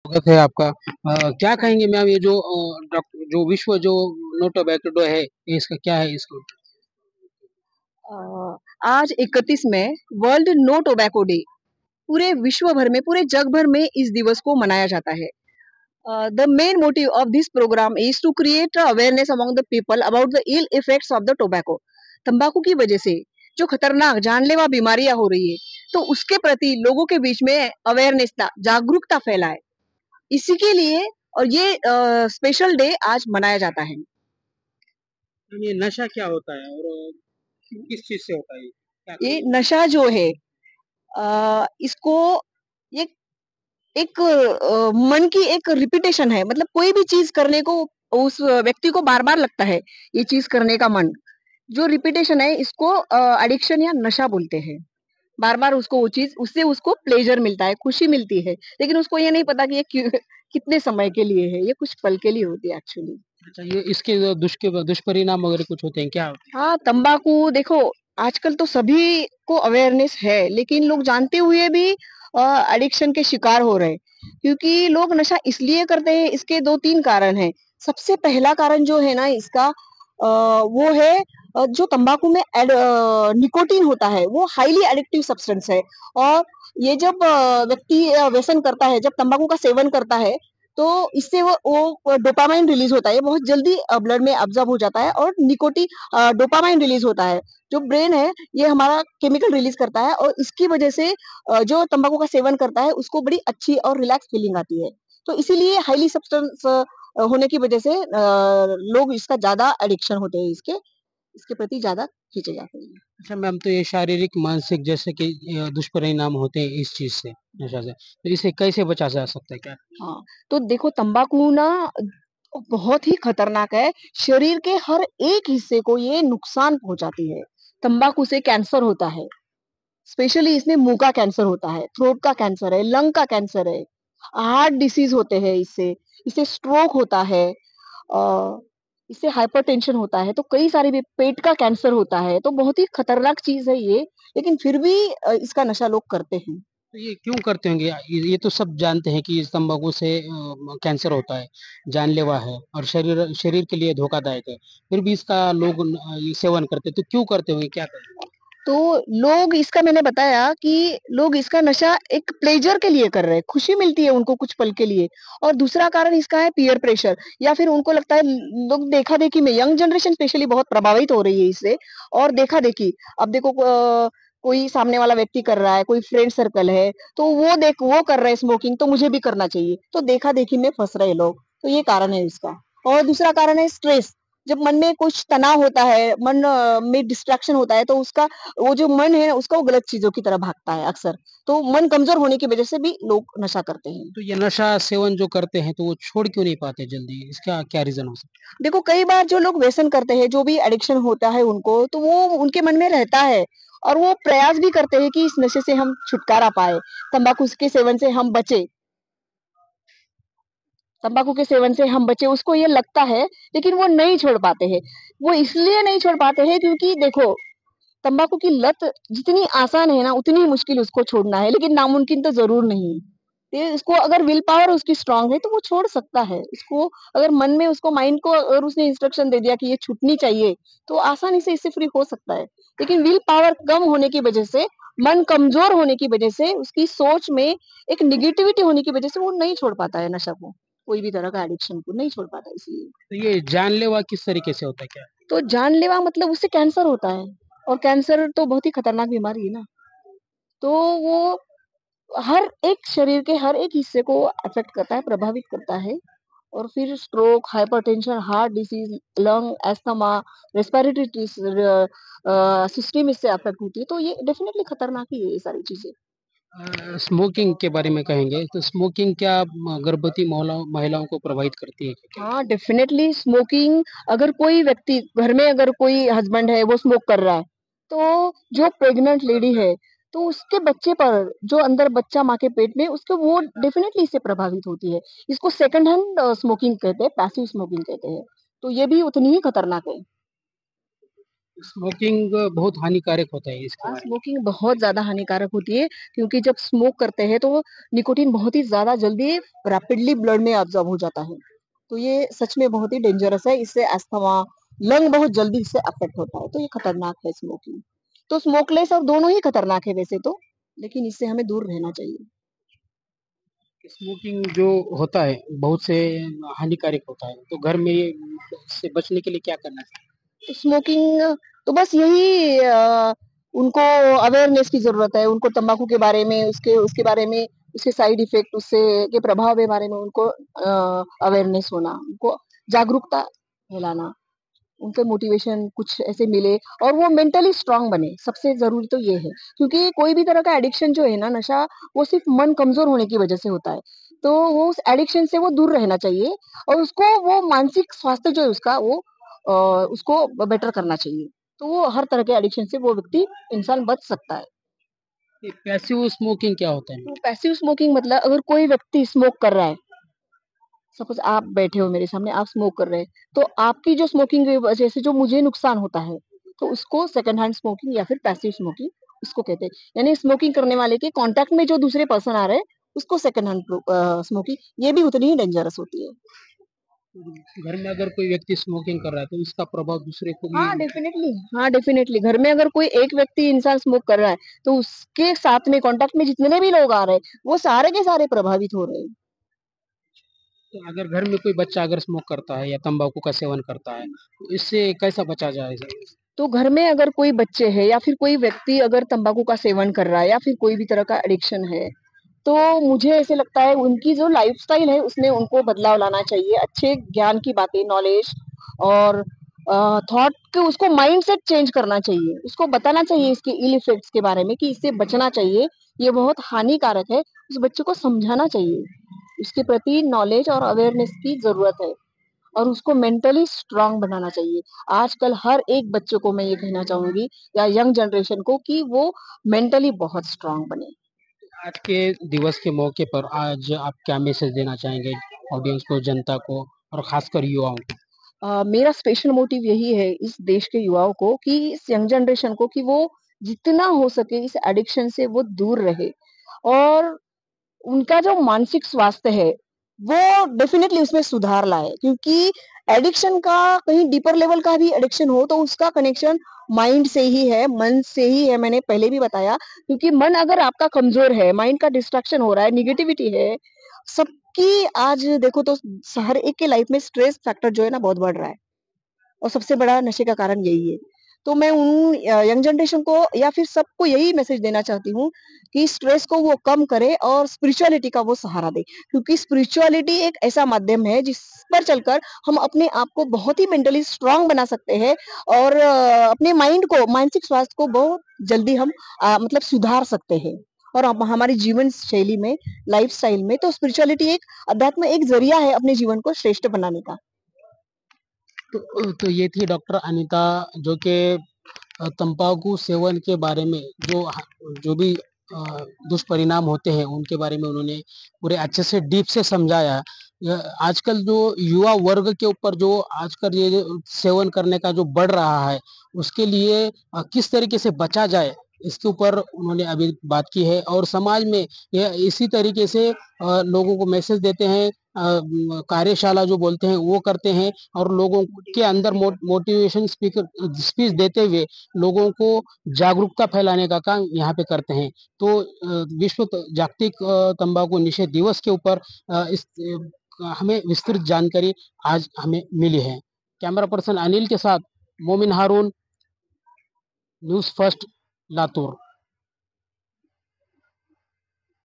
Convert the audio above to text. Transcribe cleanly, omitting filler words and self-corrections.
स्वागत है आपका। क्या कहेंगे मैम, ये जो जो विश्व जो नो टोबैको डे है, ये इसका क्या है इसको? अ, आज 31 मई वर्ल्ड नो टोबैको डे पूरे विश्व भर में पूरे जग भर में इस दिवस को मनाया जाता है। The main motive of this program is to create awareness among the people about the ill effects of the tobacco. तंबाकू की वजह से जो खतरनाक जानलेवा बीमारियां हो रही है, तो उसके प्रति लोगों के बीच में अवेयरनेस जागरूकता फैलाए, इसी के लिए और ये स्पेशल डे आज मनाया जाता है। ये नशा क्या होता है और किस चीज से होता है, ये क्या ये कहेंगे? नशा जो है, इसको ये एक मन की एक रिपीटेशन है, मतलब कोई भी चीज करने को उस व्यक्ति को बार बार लगता है, ये चीज करने का मन, जो रिपीटेशन है इसको एडिक्शन या नशा बोलते हैं। बार बार उसको वो चीज उससे उसको प्लेजर मिलता है, खुशी मिलती है, लेकिन उसको ये नहीं पता कि ये कितने समय के लिए है, ये कुछ पल के लिए होती है एक्चुअली। अच्छा, ये इसके जो दुष्परिणाम वगैरह कुछ होते हैं क्या? हाँ, तंबाकू देखो, आजकल तो सभी को अवेयरनेस है, लेकिन लोग जानते हुए भी एडिक्शन के शिकार हो रहे हैं। क्योंकि लोग नशा इसलिए करते हैं, इसके 2-3 कारण हैं। सबसे पहला कारण जो है ना इसका, वो है जो तंबाकू में निकोटीन होता है, वो हाइली एडिक्टिव सब्सटेंस है। और ये जब व्यक्ति व्यसन करता है, जब तंबाकू का सेवन करता है, तो इससे वो डोपामाइन रिलीज होता है, ये बहुत जल्दी ब्लड में अब्जॉर्ब हो जाता है, और डोपामाइन रिलीज होता है, जो ब्रेन है ये हमारा केमिकल रिलीज करता है, और इसकी वजह से जो तंबाकू का सेवन करता है उसको बड़ी अच्छी और रिलैक्स फीलिंग आती है। तो इसीलिए हाईली सब्सटेंस होने की वजह से लोग इसका ज्यादा एडिक्शन होते हैं, इसके इसके प्रति ज्यादा खींचे जाते हैं। अच्छा मैम, तो ये शारीरिक मानसिक जैसे कि दुष्परिणाम होते हैं इस चीज से, नशा से, तो इसे कैसे बचा जा सकता है क्या? हाँ, तो देखो तंबाकू ना बहुत ही खतरनाक है, शरीर के हर एक हिस्से को ये नुकसान पहुंचाती है। तंबाकू से कैंसर होता है, स्पेशली इसमें मुंह का कैंसर होता है, थ्रोट का कैंसर है, लंग का कैंसर है, हार्ट डिसीज होते हैं इससे, इससे स्ट्रोक होता है, इससे हाइपरटेंशन होता है, तो कई सारे भी पेट का कैंसर होता है, तो बहुत ही खतरनाक चीज है ये, लेकिन फिर भी इसका नशा लोग करते हैं। तो ये क्यों करते होंगे? ये तो सब जानते हैं कि इस तंबाकू से कैंसर होता है, जानलेवा है और शरीर शरीर के लिए धोखादायक है, फिर भी इसका लोग ये सेवन करते हैं। तो क्यों करते होंगे, क्या करें? तो लोग इसका, मैंने बताया कि लोग इसका नशा एक प्लेजर के लिए कर रहे हैं, खुशी मिलती है उनको कुछ पल के लिए। और दूसरा कारण इसका है पीयर प्रेशर, या फिर उनको लगता है, लोग देखा-देखी में, यंग जनरेशन स्पेशली बहुत प्रभावित हो रही है इससे, और देखा-देखी। अब देखो कोई सामने वाला व्यक्ति कर रहा है, कोई फ्रेंड सर्कल है, तो वो कर रहे हैं स्मोकिंग, तो मुझे भी करना चाहिए। तो देखा-देखी में फँस रहे हैं लोग, तो ये कारण है इसका। और दूसरा कारण है स्ट्रेस, जब मन में कुछ तनाव होता है, मन में डिस्ट्रैक्शन होता है, तो उसका वो जो मन है उसका वो गलत चीज़ों की तरफ भागता है अक्सर। तो मन कमज़ोर होने की वज़ह से भी लोग नशा करते हैं। तो ये नशा सेवन जो करते हैं तो वो छोड़ क्यों नहीं पाते जल्दी, इसका क्या रीजन हो सकता देखो कई बार जो लोग व्यसन करते हैं, जो भी एडिक्शन होता है उनको, तो वो उनके मन में रहता है, और वो प्रयास भी करते हैं कि इस नशे से हम छुटकारा पाएँ, तंबाकू के सेवन से हम बचें। तंबाकू के सेवन से हम बचें, उसको ये लगता है, लेकिन वो नहीं छोड़ पाते हैं। वो इसलिए नहीं छोड़ पाते हैं क्योंकि देखो, तंबाकू की लत जितनी आसान है ना, उतनी ही मुश्किल उसको छोड़ना है, लेकिन नामुमकिन तो ज़रूर नहीं है। ये इसको अगर विल पावर उसकी स्ट्रॉन्ग है, तो वो छोड़ सकता है। इसको अगर मन में उसको माइंड को अगर उसने इंस्ट्रक्शन दे दिया कि ये छूटनी चाहिए, तो आसानी से इससे फ्री हो सकता है। लेकिन विल पावर कम होने की वजह से, मन कमज़ोर होने की वजह से, उसकी सोच में एक नेगेटिविटी होने की वजह से वो नहीं छोड़ पाता है नशा को। कोई भी तरह का एडिक्शन को नहीं छोड़ पाता इसलिए। है? तो ये जानलेवा किस तरीके से होता है क्या? तो जानलेवा मतलब उससे कैंसर होता है, और कैंसर तो बहुत ही खतरनाक बीमारी है ना। तो वो हर एक शरीर के हर एक हिस्से को अफ़ेक्ट करता है, प्रभावित करता है, और फिर stroke, hypertension, heart disease, lung, asthma, respiratory system इससे अफ़ेक्ट होती है, तो ये डेफ़िनिटली खतरनाक ही है ये सारी चीज़ें। स्मोकिंग के बारे में कहेंगे तो स्मोकिंग क्या गर्भवती महिलाओं महिलाओं को प्रभावित करती है क्या? हाँ, डेफ़िनेटली स्मोकिंग, अगर कोई व्यक्ति घर में, अगर कोई हस्बैंड है वो स्मोक कर रहा है, तो जो प्रेग्नेंट लेडी है, तो उसके बच्चे पर, जो अंदर बच्चा माँ के पेट में, उसको वो डेफ़िनेटली इससे प्रभावित होती है। इसको सेकंड हैंड स्मोकिंग कहते हैं, पैसिव स्मोकिंग कहते हैं। तो ये भी उतनी ही खतरनाक है। स्मोकिंग बहुत हानिकारक होता है इसके बारे में। स्मोकिंग बहुत ज़्यादा हानिकारक होती है क्योंकि जब स्मोक करते हैं तो निकोटीन बहुत ही ज़्यादा जल्दी रैपिडली ब्लड में अब्ज़ॉर्ब हो जाता है। तो ये सच में बहुत ही डेंजरस है, इससे अस्थमा, लंग बहुत जल्दी इससे अफ़ेक्ट होता है, तो ये खतरनाक है स्मोकिंग। तो स्मोकलेस और दोनों ही खतरनाक है वैसे तो, लेकिन इससे हमें दूर रहना चाहिए। स्मोकिंग जो होता है बहुत से हानिकारक होता है, तो घर में ये इससे बचने के लिए क्या करना चाहिए? तो स्मोकिंग तो बस यही उनको अवेयरनेस की ज़रूरत है, उनको तम्बाकू के बारे में, उसके उसके बारे में, उसके साइड इफ़ेक्ट, उससे के प्रभाव के बारे में उनको अवेयरनेस होना, उनको जागरूकता फैलाना, उनको मोटिवेशन कुछ ऐसे मिले और वो मेंटली स्ट्रांग बने, सबसे ज़रूरी तो ये है। क्योंकि कोई भी तरह का एडिक्शन जो है ना नशा, वो सिर्फ़ मन कमज़ोर होने की वज़ह से होता है। तो वो उस एडिक्शन से वो दूर रहना चाहिए और उसको वो मानसिक स्वास्थ्य जो है उसका वो अ, उसको बेटर करना चाहिए। तो वो हर तरह के एडिक्शन से वो व्यक्ति इंसान बच सकता है। ये पैसिव स्मोकिंग क्या होता है? तो पैसिव स्मोकिंग मतलब अगर कोई व्यक्ति स्मोक कर रहा है, सपोज़ आप बैठे हो मेरे सामने, आप स्मोक कर रहे हैं, तो आपकी जो स्मोकिंग की वज़ह से जो मुझे नुकसान होता है, तो उसको सेकंड हैंड स्मोकिंग या फिर पैसिव स्मोकिंग उसको कहते हैं। यानी स्मोकिंग करने वाले के कॉन्टैक्ट में जो दूसरे पर्सन आ रहे हैं, उसको सेकंड हैंड स्मोकिंग ये भी उतनी ही डेंजरस होती है। घर में अगर कोई व्यक्ति स्मोकिंग कर रहा है, तो इसका प्रभाव दूसरे को भी। हाँ, डेफ़िनेटली घर में अगर कोई एक व्यक्ति इंसान स्मोक कर रहा है, तो उसके साथ में कॉन्टैक्ट में जितने भी लोग आ रहे हैं, वो सारे के सारे प्रभावित हो रहे हैं। तो अगर घर में कोई बच्चा अगर स्मोक करता है या तंबाकू का सेवन करता है, तो इससे कैसा बचा जाए? तो घर में अगर कोई बच्चे हैं या फिर कोई व्यक्ति अगर तंबाकू का सेवन कर रहा है या फिर कोई भी तरह का एडिक्शन है, तो मुझे ऐसे लगता है उनकी जो लाइफ़स्टाइल है उसमें उनको बदलाव लाना चाहिए। अच्छे ज्ञान की बातें, नॉलेज और थॉट के उसको माइंडसेट चेंज करना चाहिए। उसको बताना चाहिए इसके इल इफ़ेक्ट्स के बारे में कि इससे बचना चाहिए, ये बहुत हानिकारक है। उस बच्चे को समझाना चाहिए। उसके प्रति नॉलेज और अवेयरनेस की ज़रूरत है। और उसको मेंटली स्ट्रांग बनाना चाहिए। आजकल हर एक बच्चे को मैं ये कहना चाहूँगी या यंग जनरेशन को कि वो मेंटली बहुत स्ट्रांग बने। आज के दिवस के मौके पर आज आप क्या मैसेज देना चाहेंगे ऑडियंस को, जनता को और खासकर युवाओं को? मेरा स्पेशल मोटिव यही है इस देश के युवाओं को कि इस यंग जनरेशन को कि वो जितना हो सके इस एडिक्शन से वो दूर रहे और उनका जो मानसिक स्वास्थ्य है, वो डेफ़िनेटली उसमें सुधार लाए क्योंकि एडिक्शन का कहीं डीपर लेवल का भी एडिक्शन हो तो उसका कनेक्शन माइंड से ही है, मन से ही है, मैंने पहले भी बताया क्योंकि मन अगर आपका कमज़ोर है, माइंड का डिस्ट्रैक्शन हो रहा है, नेगेटिविटी है, सबकी आज देखो तो हर एक के लाइफ़ में स्ट्रेस फैक्टर जो है ना बहुत बढ़ रहा है। और सबसे बड़ा नशे का कारण यही है। तो मैं उन यंग जनरेशन को या फिर सबको यही मैसेज देना चाहती हूँ कि स्ट्रेस को वो कम करे और स्पिरिचुअलिटी का वो सहारा दे। क्योंकि स्पिरिचुअलिटी एक ऐसा माध्यम है जिस पर चलकर हम अपने आप को बहुत ही मेंटली स्ट्रॉन्ग बना सकते हैं और अपने माइंड को मानसिक स्वास्थ्य को बहुत जल्दी हम मतलब सुधार सकते हैं। और हम हमारी जीवन शैली में, लाइफ़स्टाइल में तो स्पिरिचुअलिटी एक अध्यात्म एक ज़रिया है अपने जीवन को श्रेष्ठ बनाने का। तो ये थी डॉक्टर अनीता, जो कि तंबाकू सेवन के बारे में जो भी दुष्परिणाम होते हैं उनके बारे में उन्होंने पूरे अच्छे से डीप से समझाया। आजकल जो युवा वर्ग के ऊपर जो आजकल ये जो सेवन करने का जो बढ़ रहा है, उसके लिए किस तरीके से बचा जाए, इसके ऊपर उन्होंने अभी बात की है और समाज में यह इसी तरीके से लोगों को मैसेज देते हैं, कार्यशाला जो बोलते हैं वो करते हैं और लोगों के अंदर मोटिवेशन स्पीच देते हुए लोगों को जागरूकता फैलाने का काम यहाँ पे करते हैं। तो विश्व जागतिक तंबाकू निषेध दिवस के ऊपर हमें विस्तृत जानकारी आज हमें मिली है। कैमरा पर्सन अनिल के साथ मोमिन हारून, न्यूज़ फर्स्ट, लातूर।